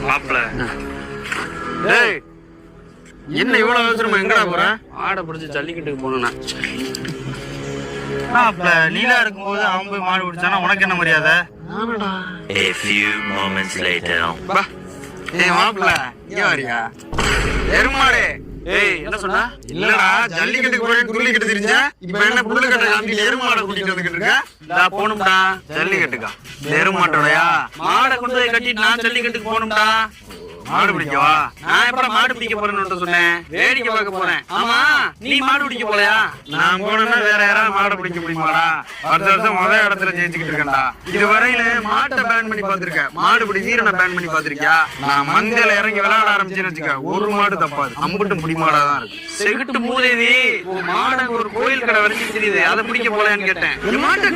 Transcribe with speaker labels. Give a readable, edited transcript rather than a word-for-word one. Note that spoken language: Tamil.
Speaker 1: மாப்பிள்ள டேய் என்ன இவ்வளவு அவசரமா எங்கடா போற?
Speaker 2: ஆடை பிடிச்சி ஜல்லிக்கட்டுக்கு போகணும்ண்ணா.
Speaker 1: மாப்பிள்ள நீலா இருக்கும்போது அவன் போய் மாடு பிடிச்சானா உனக்கு என்ன மரியாதை?
Speaker 3: A few moments later.
Speaker 1: பா ஏய் மாப்பிள்ள இங்க வரியா? எருமாடே
Speaker 2: ஏய் என்ன சொன்னா?
Speaker 1: இல்லடா ஜல்லிக்கட்டுக்கு போய் துள்ளிக்கிட்டு திரிஞ்ச இப்ப என்ன புல்லு கட்ட காமிட்டு எருமாடை கூட்டிட்டு வந்துகிட்டு இருக்க?
Speaker 2: நான் போகணும்டா.
Speaker 1: ஜல்லிக்கட்டுக்கா? எருமாட்டோடயா?
Speaker 2: மாடை கொண்டு போய் கட்டிட்டு நான் ஜல்லிக்கட்டுக்கு போகணும்டா.
Speaker 1: மாடு பிடிக்கவா?
Speaker 2: நான் எப்ப மாடு பிடிக்க போறேன்னு சொன்னேன். வேடிக்கை பார்க்க போறேன். ஆமா நீ மாடு பிடிக்க போலையா?
Speaker 1: நான் போனேன்னா வேற யாராவது மாடு பிடிக்க முடியுமாடா? வருஷம் முதல் இடத்துல ஜெயிச்சுக்கிட்டு இருக்கேன்டா. இதுவரையில மாட்டை பேன் பண்ணி பாத்திருக்கேன், மாடு பிடி வீரனை பேன் பண்ணி பாத்திருக்கியா? நான் மந்தையில இறங்கி விளையாட ஆரம்பிச்சேன்னு வச்சுக்க ஒரு மாடு தப்பாது, அம்புட்டும் பிடி மாடாதான் இருக்கு.
Speaker 2: செகுட்டு மூதேவி மாடை ஒரு கோயில் கடை வரைக்கும் தெரியுது, அதை பிடிக்க போலையான்னு கேட்டேன்.
Speaker 1: மாட்டை